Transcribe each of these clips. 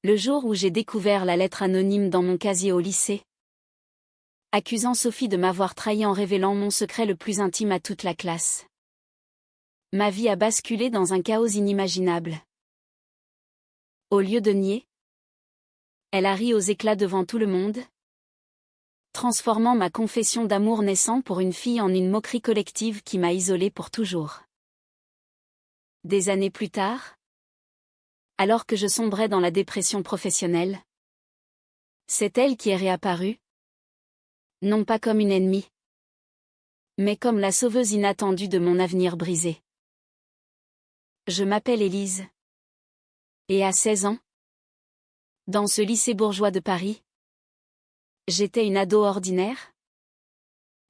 Le jour où j'ai découvert la lettre anonyme dans mon casier au lycée, accusant Sophie de m'avoir trahi en révélant mon secret le plus intime à toute la classe. Ma vie a basculé dans un chaos inimaginable. Au lieu de nier, elle a ri aux éclats devant tout le monde, transformant ma confession d'amour naissant pour une fille en une moquerie collective qui m'a isolée pour toujours. Des années plus tard, alors que je sombrais dans la dépression professionnelle, c'est elle qui est réapparue, non pas comme une ennemie, mais comme la sauveuse inattendue de mon avenir brisé. Je m'appelle Élise. Et à 16 ans, dans ce lycée bourgeois de Paris, j'étais une ado ordinaire,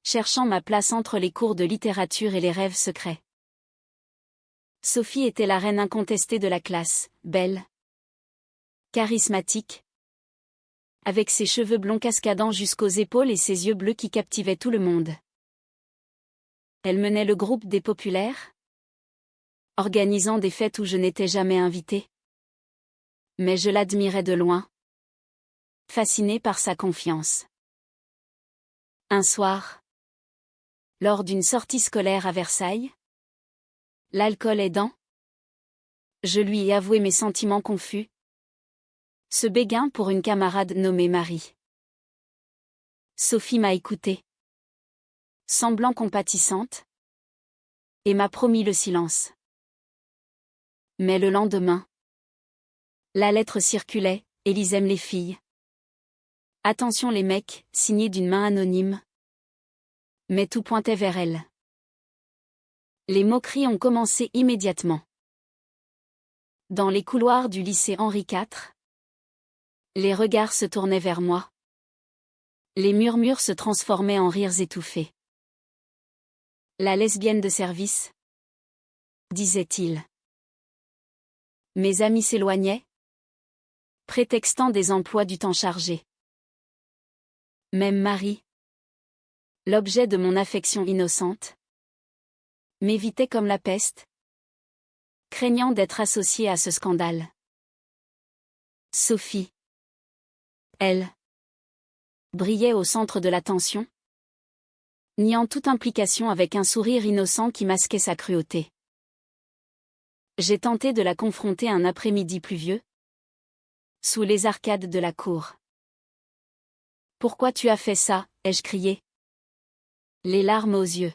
cherchant ma place entre les cours de littérature et les rêves secrets. Sophie était la reine incontestée de la classe, belle, charismatique, avec ses cheveux blonds cascadant jusqu'aux épaules et ses yeux bleus qui captivaient tout le monde. Elle menait le groupe des populaires, organisant des fêtes où je n'étais jamais invitée. Mais je l'admirais de loin, fascinée par sa confiance. Un soir, lors d'une sortie scolaire à Versailles, l'alcool aidant, je lui ai avoué mes sentiments confus, ce béguin pour une camarade nommée Marie. Sophie m'a écoutée, semblant compatissante, et m'a promis le silence. Mais le lendemain, la lettre circulait, Élise aime les filles. Attention les mecs, signé d'une main anonyme. Mais tout pointait vers elle. Les moqueries ont commencé immédiatement. Dans les couloirs du lycée Henri IV, les regards se tournaient vers moi. Les murmures se transformaient en rires étouffés. La lesbienne de service, disait-il. Mes amis s'éloignaient, prétextant des emplois du temps chargés. Même Marie, l'objet de mon affection innocente, m'évitait comme la peste, craignant d'être associée à ce scandale. Sophie, elle, brillait au centre de l'attention, niant toute implication avec un sourire innocent qui masquait sa cruauté. J'ai tenté de la confronter un après-midi pluvieux, sous les arcades de la cour. « Pourquoi tu as fait ça ?» ai-je crié. Les larmes aux yeux.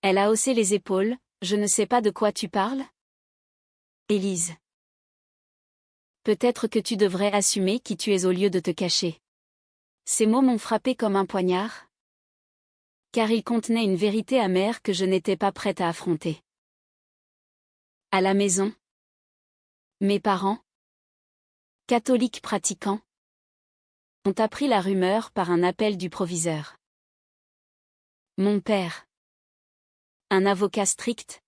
Elle a haussé les épaules. « Je ne sais pas de quoi tu parles ?» Élise. Peut-être que tu devrais assumer qui tu es au lieu de te cacher. Ces mots m'ont frappé comme un poignard, car ils contenaient une vérité amère que je n'étais pas prête à affronter. À la maison, mes parents, catholiques pratiquants, ont appris la rumeur par un appel du proviseur. Mon père, un avocat strict,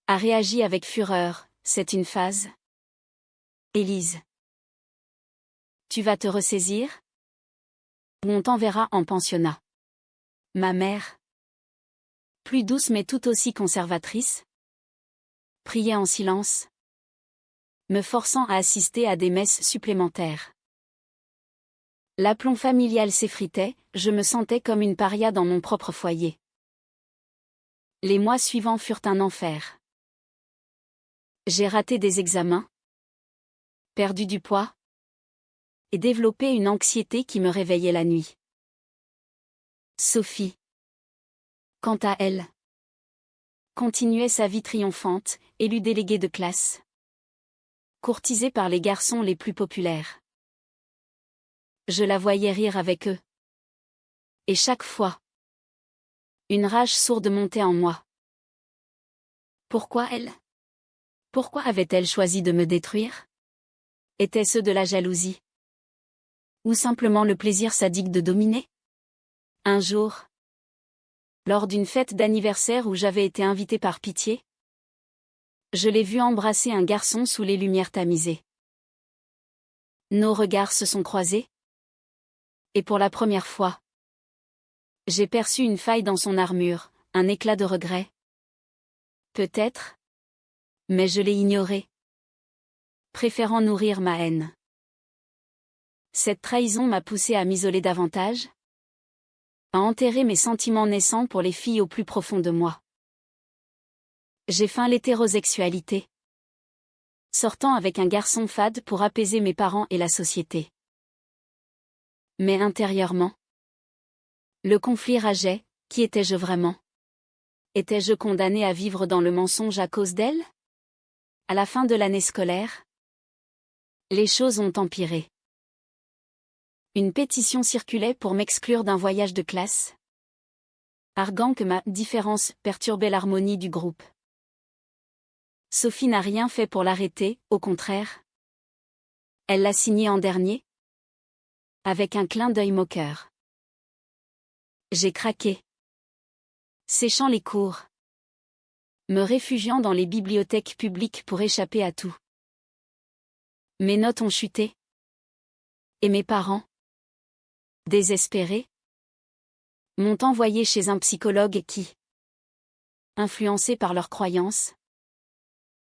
a réagi avec fureur. « C'est une phase. Élise. Tu vas te ressaisir ? Ou on t'enverra en pensionnat. » Ma mère, plus douce mais tout aussi conservatrice, priait en silence, me forçant à assister à des messes supplémentaires. L'aplomb familial s'effritait, je me sentais comme une paria dans mon propre foyer. Les mois suivants furent un enfer. J'ai raté des examens, perdu du poids, et développé une anxiété qui me réveillait la nuit. Sophie, quant à elle, continuait sa vie triomphante, élue déléguée de classe, courtisée par les garçons les plus populaires. Je la voyais rire avec eux. Et chaque fois, une rage sourde montait en moi. Pourquoi elle ? Pourquoi avait-elle choisi de me détruire ? Était-ce de la jalousie ? Ou simplement le plaisir sadique de dominer ? Un jour, lors d'une fête d'anniversaire où j'avais été invitée par pitié, je l'ai vue embrasser un garçon sous les lumières tamisées. Nos regards se sont croisés. Et pour la première fois, j'ai perçu une faille dans son armure, un éclat de regret. Peut-être, mais je l'ai ignoré. préférant nourrir ma haine. Cette trahison m'a poussé à m'isoler davantage, à enterrer mes sentiments naissants pour les filles au plus profond de moi. J'ai feint l'hétérosexualité, sortant avec un garçon fade pour apaiser mes parents et la société. Mais intérieurement, le conflit rageait. Qui étais-je vraiment? Étais-je condamné à vivre dans le mensonge à cause d'elle? À la fin de l'année scolaire, les choses ont empiré. Une pétition circulait pour m'exclure d'un voyage de classe, arguant que ma différence perturbait l'harmonie du groupe. Sophie n'a rien fait pour l'arrêter, au contraire. Elle l'a signé en dernier, avec un clin d'œil moqueur. J'ai craqué. Séchant les cours, me réfugiant dans les bibliothèques publiques pour échapper à tout. Mes notes ont chuté. Et mes parents, désespérés, m'ont envoyé chez un psychologue qui, influencé par leurs croyances,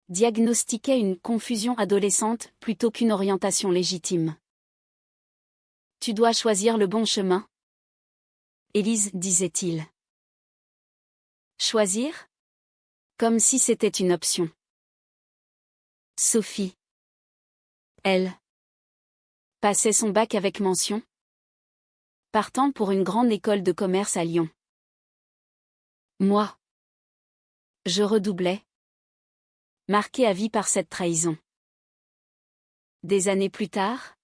diagnostiquait une confusion adolescente plutôt qu'une orientation légitime. Tu dois choisir le bon chemin, Élise, disait-il. Choisir? Comme si c'était une option. Sophie. Elle passait son bac avec mention, partant pour une grande école de commerce à Lyon. Moi, je redoublais, marqué à vie par cette trahison. Des années plus tard,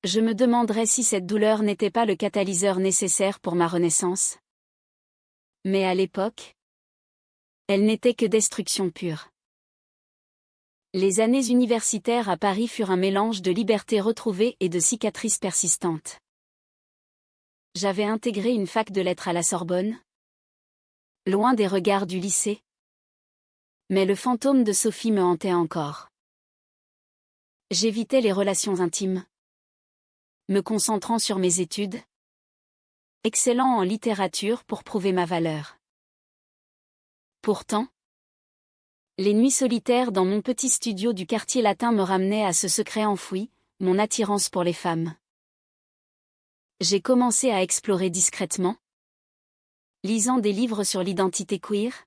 je me demanderais si cette douleur n'était pas le catalyseur nécessaire pour ma renaissance. Mais à l'époque, elle n'était que destruction pure. Les années universitaires à Paris furent un mélange de liberté retrouvée et de cicatrices persistantes. J'avais intégré une fac de lettres à la Sorbonne, loin des regards du lycée. Mais le fantôme de Sophie me hantait encore. J'évitais les relations intimes, me concentrant sur mes études, excellant en littérature pour prouver ma valeur. Pourtant, les nuits solitaires dans mon petit studio du quartier latin me ramenaient à ce secret enfoui, mon attirance pour les femmes. J'ai commencé à explorer discrètement, lisant des livres sur l'identité queer,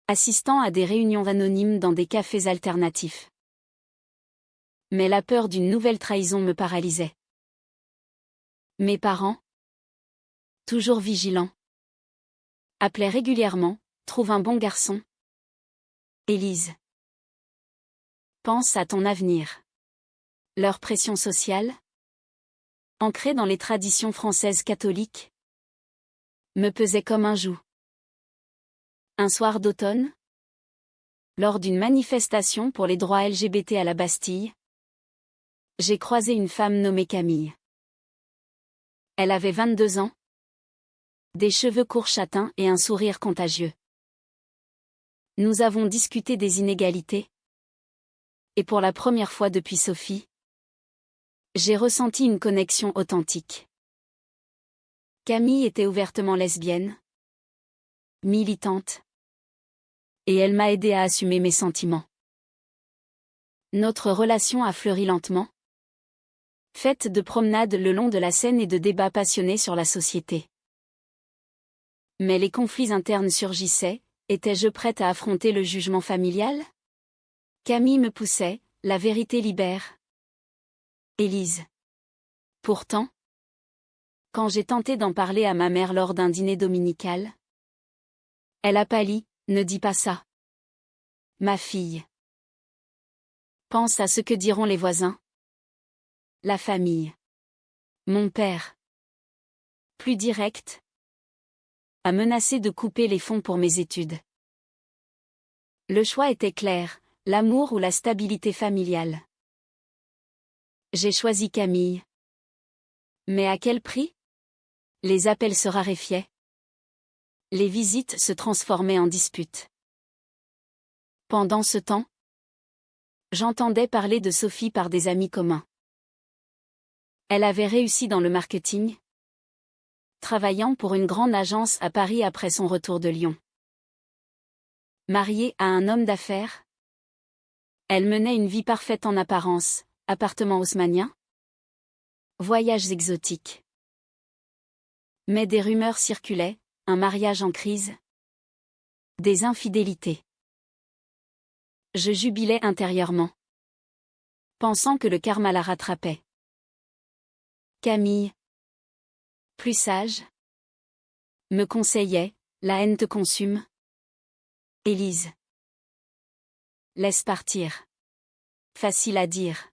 assistant à des réunions anonymes dans des cafés alternatifs. Mais la peur d'une nouvelle trahison me paralysait. Mes parents, toujours vigilants, appelaient régulièrement, trouve un bon garçon. Élise. Pense à ton avenir. Leur pression sociale, ancrée dans les traditions françaises catholiques, me pesait comme un joug. Un soir d'automne, lors d'une manifestation pour les droits LGBT à la Bastille, j'ai croisé une femme nommée Camille. Elle avait 22 ans, des cheveux courts châtains et un sourire contagieux. Nous avons discuté des inégalités. Et pour la première fois depuis Sophie, j'ai ressenti une connexion authentique. Camille était ouvertement lesbienne, militante, et elle m'a aidé à assumer mes sentiments. Notre relation a fleuri lentement, faite de promenades le long de la Seine et de débats passionnés sur la société. Mais les conflits internes surgissaient. Étais-je prête à affronter le jugement familial? Camille me poussait, la vérité libère. Élise. Pourtant, quand j'ai tenté d'en parler à ma mère lors d'un dîner dominical, elle a pâli, ne dis pas ça. Ma fille. Pense à ce que diront les voisins. La famille. Mon père. Plus direct, a menacé de couper les fonds pour mes études. Le choix était clair, l'amour ou la stabilité familiale. J'ai choisi Camille. Mais à quel prix? Les appels se raréfiaient. Les visites se transformaient en disputes. Pendant ce temps, j'entendais parler de Sophie par des amis communs. Elle avait réussi dans le marketing, travaillant pour une grande agence à Paris après son retour de Lyon. Mariée à un homme d'affaires, Elle menait une vie parfaite en apparence, appartement haussmannien, voyages exotiques. Mais des rumeurs circulaient, un mariage en crise, des infidélités. Je jubilais intérieurement, pensant que le karma la rattrapait. Camille, plus sage, me conseillait, la haine te consume. Élise. Laisse partir. Facile à dire.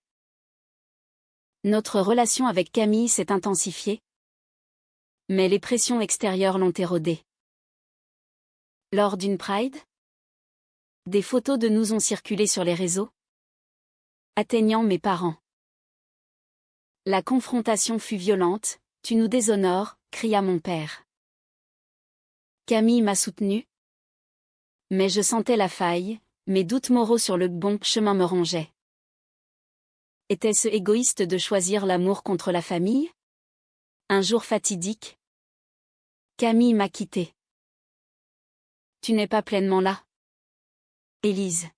Notre relation avec Camille s'est intensifiée, mais les pressions extérieures l'ont érodée. Lors d'une Pride, des photos de nous ont circulé sur les réseaux, atteignant mes parents. La confrontation fut violente, tu nous déshonores, cria mon père. Camille m'a soutenue, mais je sentais la faille, mes doutes moraux sur le bon chemin me rongeaient. Était-ce égoïste de choisir l'amour contre la famille? Un jour fatidique, Camille m'a quitté. Tu n'es pas pleinement là. Élise.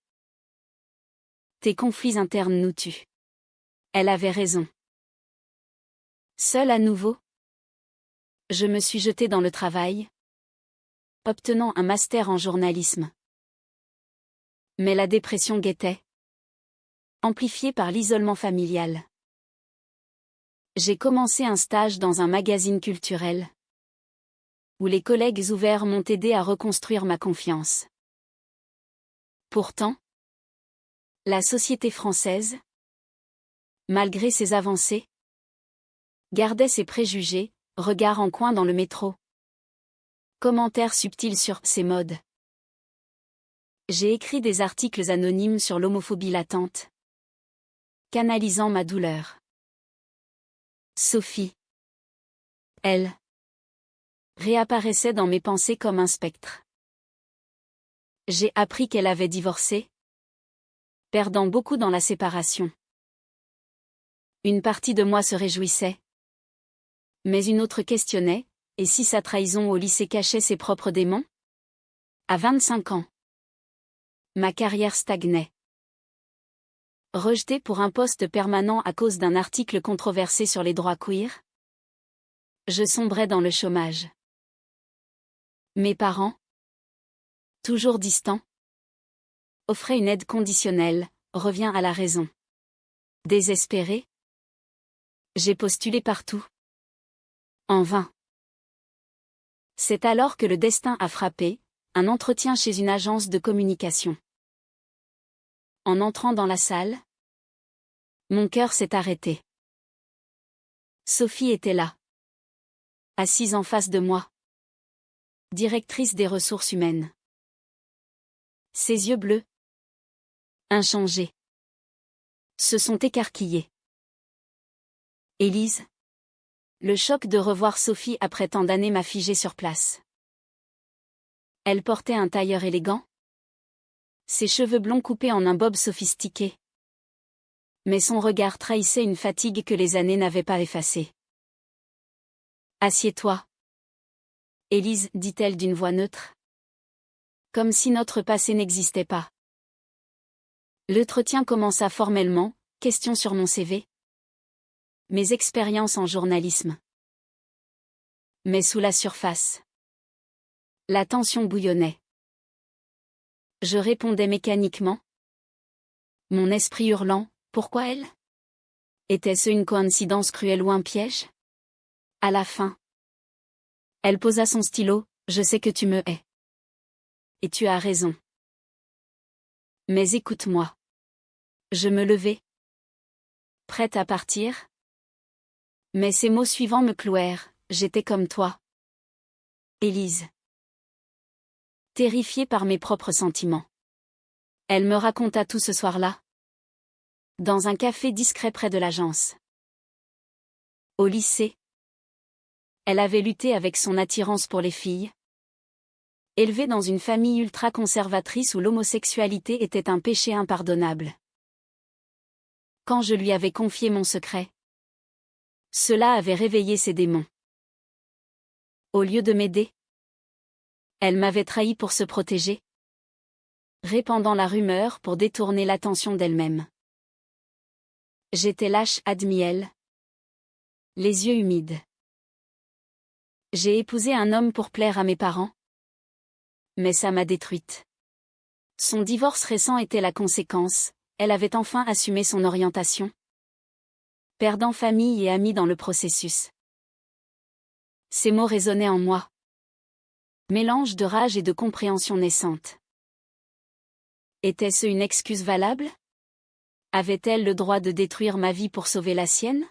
Tes conflits internes nous tuent. Elle avait raison. Seule à nouveau, je me suis jetée dans le travail, obtenant un master en journalisme. Mais la dépression guettait, amplifiée par l'isolement familial. J'ai commencé un stage dans un magazine culturel, où les collègues ouverts m'ont aidé à reconstruire ma confiance. Pourtant, la société française, malgré ses avancées, gardait ses préjugés, regards en coin dans le métro. Commentaires subtils sur ses modes. J'ai écrit des articles anonymes sur l'homophobie latente, canalisant ma douleur. Sophie. Elle réapparaissait dans mes pensées comme un spectre. J'ai appris qu'elle avait divorcé, perdant beaucoup dans la séparation. Une partie de moi se réjouissait, mais une autre questionnait, et si sa trahison au lycée cachait ses propres démons? À 25 ans, ma carrière stagnait. Rejetée pour un poste permanent à cause d'un article controversé sur les droits queer, je sombrais dans le chômage. Mes parents, toujours distants, offraient une aide conditionnelle, reviens à la raison. Désespérée, j'ai postulé partout. En vain. C'est alors que le destin a frappé, un entretien chez une agence de communication. En entrant dans la salle, mon cœur s'est arrêté. Sophie était là, assise en face de moi, directrice des ressources humaines. Ses yeux bleus, inchangés, se sont écarquillés. Élise. Le choc de revoir Sophie après tant d'années m'a figé sur place. Elle portait un tailleur élégant, ses cheveux blonds coupés en un bob sophistiqué. Mais son regard trahissait une fatigue que les années n'avaient pas effacée. Assieds-toi. Élise, dit-elle d'une voix neutre. Comme si notre passé n'existait pas. L'entretien commença formellement, question sur mon CV. Mes expériences en journalisme. Mais sous la surface, la tension bouillonnait. Je répondais mécaniquement. Mon esprit hurlant, pourquoi elle? Était-ce une coïncidence cruelle ou un piège? À la fin, elle posa son stylo, je sais que tu me hais. Et tu as raison. Mais écoute-moi. Je me levai, prête à partir. Mais ces mots suivants me clouèrent, j'étais comme toi. Élise. Terrifiée par mes propres sentiments. Elle me raconta tout ce soir-là. Dans un café discret près de l'agence. Au lycée. Elle avait lutté avec son attirance pour les filles. Élevée dans une famille ultra-conservatrice où l'homosexualité était un péché impardonnable. Quand je lui avais confié mon secret, cela avait réveillé ses démons. Au lieu de m'aider, elle m'avait trahi pour se protéger. répandant la rumeur pour détourner l'attention d'elle-même. J'étais lâche, admit-elle, les yeux humides. J'ai épousé un homme pour plaire à mes parents. Mais ça m'a détruite. Son divorce récent était la conséquence, elle avait enfin assumé son orientation, perdant famille et amis dans le processus. Ces mots résonnaient en moi. Mélange de rage et de compréhension naissante. Était-ce une excuse valable? Avait-elle le droit de détruire ma vie pour sauver la sienne?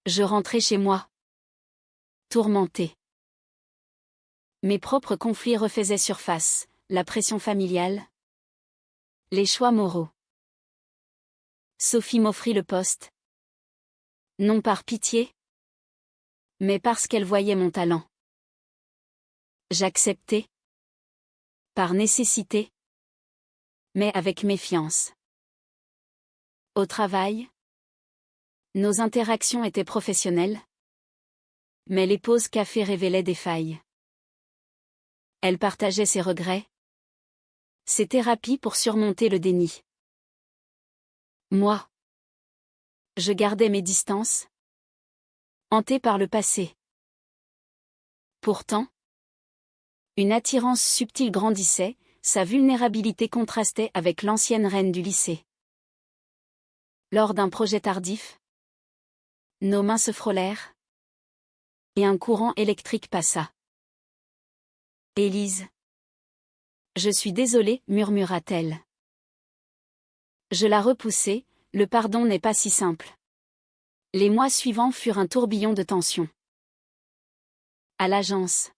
Je rentrais chez moi, tourmentée. Mes propres conflits refaisaient surface, la pression familiale, les choix moraux. Sophie m'offrit le poste. Non par pitié, mais parce qu'elle voyait mon talent. J'acceptais. Par nécessité, mais avec méfiance. Au travail, nos interactions étaient professionnelles, mais les pauses café révélaient des failles. Elle partageait ses regrets, ses thérapies pour surmonter le déni. Moi, je gardais mes distances, hantée par le passé. Pourtant, une attirance subtile grandissait, sa vulnérabilité contrastait avec l'ancienne reine du lycée. Lors d'un projet tardif, nos mains se frôlèrent, et un courant électrique passa. Élise. Je suis désolée, murmura-t-elle. Je la repoussai, le pardon n'est pas si simple. Les mois suivants furent un tourbillon de tensions. À l'agence,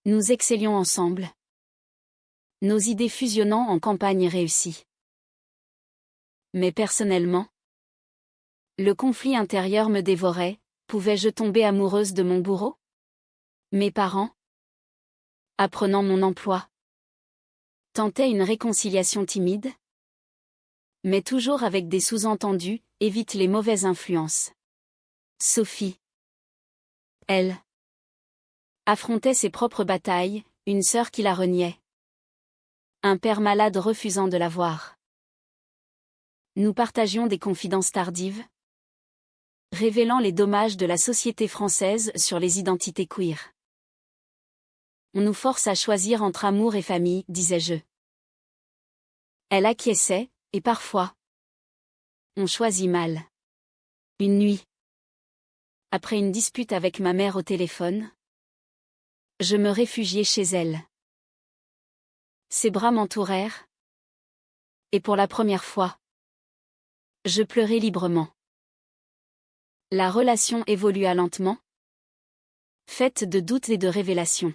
nous excellions ensemble, nos idées fusionnant en campagne réussie. Mais personnellement, le conflit intérieur me dévorait, pouvais-je tomber amoureuse de mon bourreau? Mes parents, apprenant mon emploi, tentaient une réconciliation timide, mais toujours avec des sous-entendus, évite les mauvaises influences. Sophie, elle, affrontait ses propres batailles, une sœur qui la reniait. Un père malade refusant de la voir. Nous partagions des confidences tardives, révélant les dommages de la société française sur les identités queer. On nous force à choisir entre amour et famille, disais-je. Elle acquiesçait, et parfois, on choisit mal. Une nuit, après une dispute avec ma mère au téléphone, je me réfugiai chez elle. Ses bras m'entourèrent, et pour la première fois, je pleurai librement. La relation évolua lentement, faite de doutes et de révélations.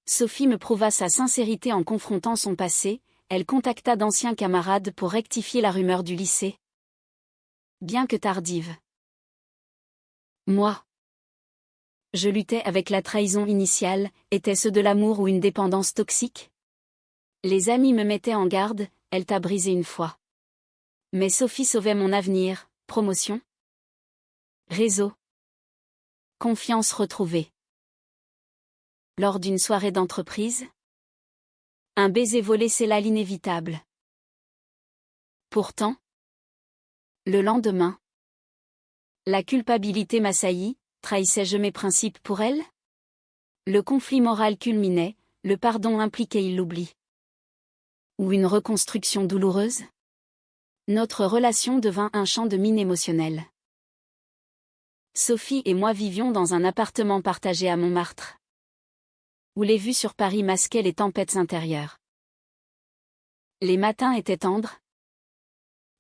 Sophie me prouva sa sincérité en confrontant son passé, elle contacta d'anciens camarades pour rectifier la rumeur du lycée. Bien que tardive. Moi, je luttais avec la trahison initiale, était-ce de l'amour ou une dépendance toxique? Les amis me mettaient en garde, elle t'a brisé une fois. Mais Sophie sauvait mon avenir, promotion. Réseau. Confiance retrouvée. Lors d'une soirée d'entreprise, un baiser volé scella l'inévitable. Pourtant, le lendemain, la culpabilité m'assaillit, trahissais-je mes principes pour elle? Le conflit moral culminait, le pardon impliquait l'oubli. Ou une reconstruction douloureuse? Notre relation devint un champ de mine émotionnel. Sophie et moi vivions dans un appartement partagé à Montmartre, où les vues sur Paris masquaient les tempêtes intérieures. Les matins étaient tendres,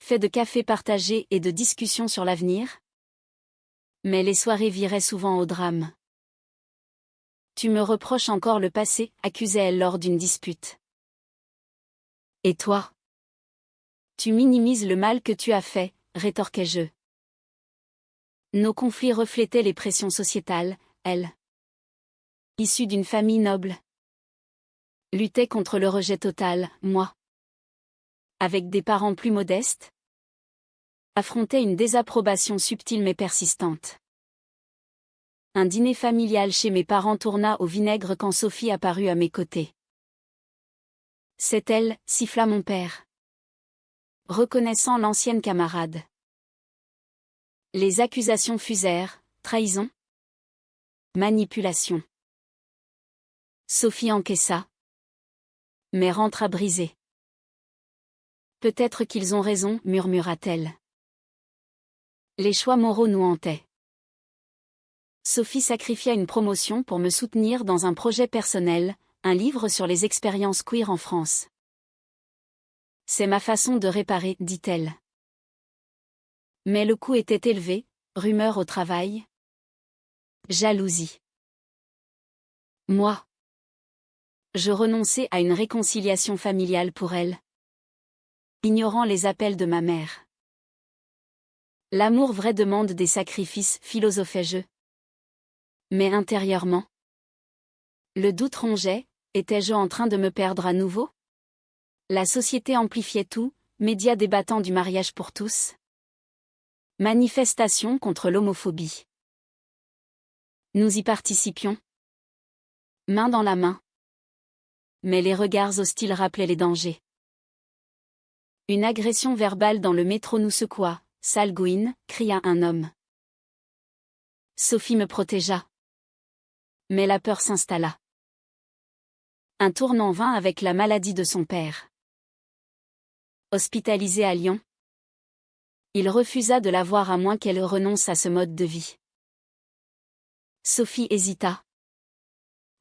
faits de café partagé et de discussions sur l'avenir. Mais les soirées viraient souvent au drame. Tu me reproches encore le passé, accusait-elle lors d'une dispute. Et toi? Tu minimises le mal que tu as fait, rétorquai-je. Nos conflits reflétaient les pressions sociétales, elle, issue d'une famille noble, luttait contre le rejet total, moi, avec des parents plus modestes, affrontait une désapprobation subtile mais persistante. Un dîner familial chez mes parents tourna au vinaigre quand Sophie apparut à mes côtés. C'est elle, siffla mon père, reconnaissant l'ancienne camarade. Les accusations fusèrent, trahison, manipulation. Sophie encaissa, mais rentra brisée. Peut-être qu'ils ont raison, murmura-t-elle. Les choix moraux nous hantaient. Sophie sacrifia une promotion pour me soutenir dans un projet personnel, un livre sur les expériences queer en France. C'est ma façon de réparer, dit-elle. Mais le coût était élevé, rumeurs au travail. Jalousie. Moi. Je renonçais à une réconciliation familiale pour elle, ignorant les appels de ma mère. L'amour vrai demande des sacrifices, philosophais-je. Mais intérieurement, le doute rongeait, étais-je en train de me perdre à nouveau? La société amplifiait tout, médias débattant du mariage pour tous. Manifestation contre l'homophobie. Nous y participions. Main dans la main. Mais les regards hostiles rappelaient les dangers. Une agression verbale dans le métro nous secoua. Sale gouine, cria un homme. Sophie me protégea. Mais la peur s'installa. Un tournant vint avec la maladie de son père. Hospitalisé à Lyon, il refusa de la voir à moins qu'elle renonce à ce mode de vie. Sophie hésita,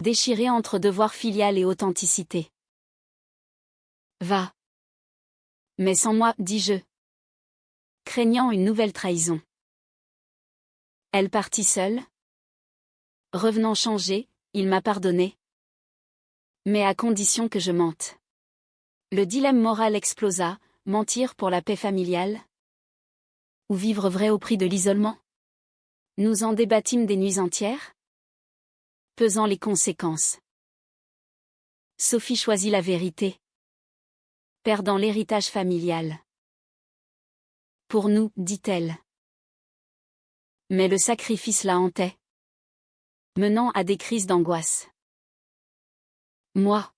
déchirée entre devoir filial et authenticité. Va. Mais sans moi, dis-je, craignant une nouvelle trahison. Elle partit seule. Revenant changée, il m'a pardonné. Mais à condition que je mente. Le dilemme moral explosa, mentir pour la paix familiale? Ou vivre vrai au prix de l'isolement? Nous en débattîmes des nuits entières, pesant les conséquences. Sophie choisit la vérité, perdant l'héritage familial. Pour nous, dit-elle. Mais le sacrifice la hantait, menant à des crises d'angoisse. Moi,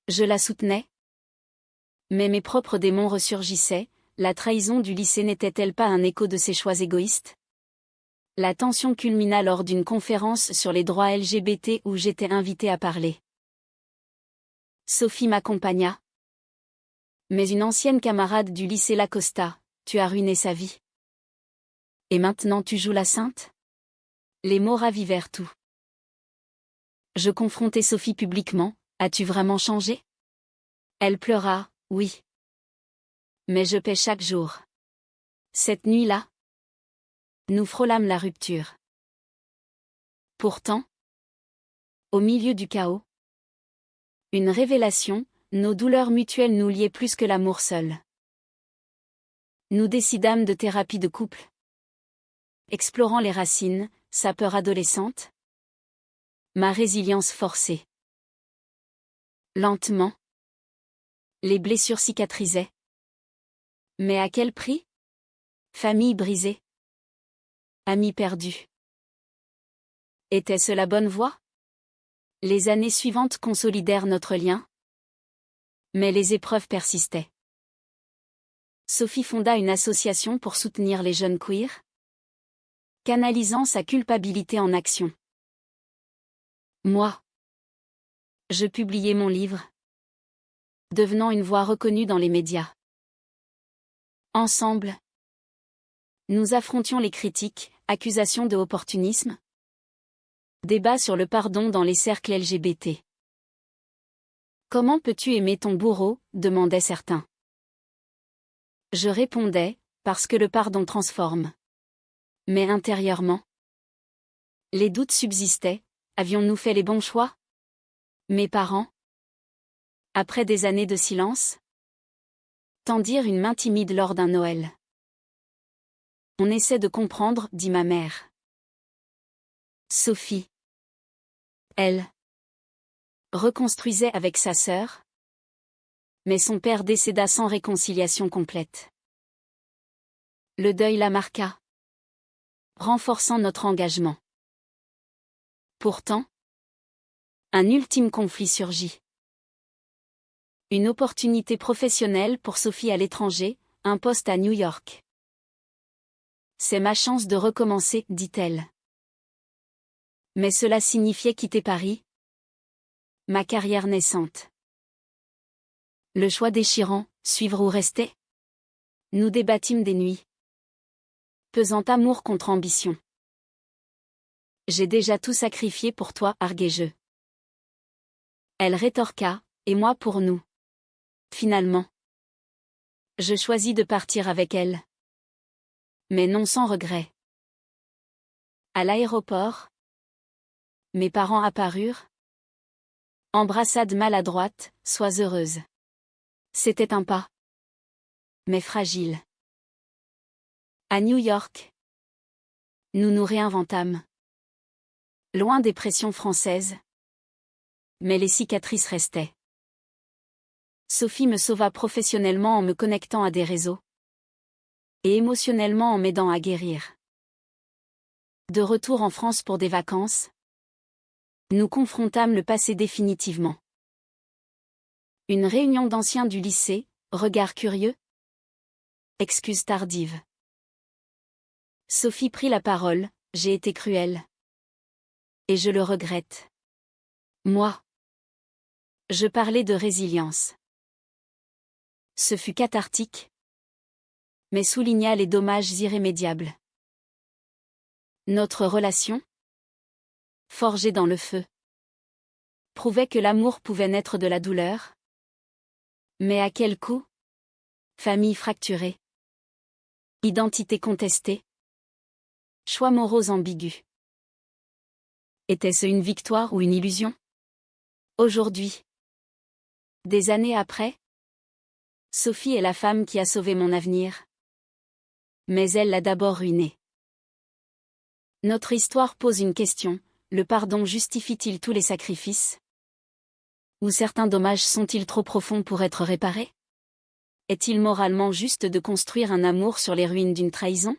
je la soutenais. Mais mes propres démons ressurgissaient. La trahison du lycée n'était-elle pas un écho de ses choix égoïstes? La tension culmina lors d'une conférence sur les droits LGBT où j'étais invitée à parler. Sophie m'accompagna. Mais une ancienne camarade du lycée l'accosta. Tu as ruiné sa vie. Et maintenant tu joues la sainte? Les mots ravivèrent tout. Je confrontai Sophie publiquement. As-tu vraiment changé? Elle pleura, oui. Mais je paie chaque jour. Cette nuit-là, nous frôlâmes la rupture. Pourtant, au milieu du chaos, une révélation, nos douleurs mutuelles nous liaient plus que l'amour seul. Nous décidâmes de thérapie de couple. Explorant les racines, sa peur adolescente, ma résilience forcée. Lentement, les blessures cicatrisaient. Mais à quel prix? Famille brisée. Amis perdus. Était-ce la bonne voie? Les années suivantes consolidèrent notre lien. Mais les épreuves persistaient. Sophie fonda une association pour soutenir les jeunes queers, canalisant sa culpabilité en action. Moi, je publiai mon livre, devenant une voix reconnue dans les médias. Ensemble, nous affrontions les critiques, accusations de opportunisme, débats sur le pardon dans les cercles LGBT. Comment peux-tu aimer ton bourreau? Demandaient certains. Je répondais, parce que le pardon transforme. Mais intérieurement, les doutes subsistaient. Avions-nous fait les bons choix? Mes parents, après des années de silence, tendirent une main timide lors d'un Noël. On essaie de comprendre, dit ma mère. Sophie, elle, reconstruisait avec sa sœur, mais son père décéda sans réconciliation complète. Le deuil la marqua, renforçant notre engagement. Pourtant, un ultime conflit surgit. Une opportunité professionnelle pour Sophie à l'étranger, un poste à New York. C'est ma chance de recommencer, dit-elle. Mais cela signifiait quitter Paris. Ma carrière naissante. Le choix déchirant, suivre ou rester? Nous débattîmes des nuits. Pesant amour contre ambition. J'ai déjà tout sacrifié pour toi, arguai-je. Elle rétorqua, et moi pour nous. Finalement. Je choisis de partir avec elle. Mais non sans regret. À l'aéroport, mes parents apparurent. Embrassade maladroite, sois heureuse. C'était un pas. Mais fragile. À New York, nous nous réinventâmes. Loin des pressions françaises. Mais les cicatrices restaient. Sophie me sauva professionnellement en me connectant à des réseaux. Et émotionnellement en m'aidant à guérir. De retour en France pour des vacances, nous confrontâmes le passé définitivement. Une réunion d'anciens du lycée, regard curieux. Excuse tardive. Sophie prit la parole, j'ai été cruelle. Et je le regrette. Moi. Je parlais de résilience. Ce fut cathartique. Mais souligna les dommages irrémédiables. Notre relation, forgée dans le feu, prouvait que l'amour pouvait naître de la douleur. Mais à quel coût? Famille fracturée. Identité contestée. Choix moraux ambigus. Était-ce une victoire ou une illusion? Aujourd'hui, des années après, Sophie est la femme qui a sauvé mon avenir. Mais elle l'a d'abord ruiné. Notre histoire pose une question, le pardon justifie-t-il tous les sacrifices? Ou certains dommages sont-ils trop profonds pour être réparés? Est-il moralement juste de construire un amour sur les ruines d'une trahison?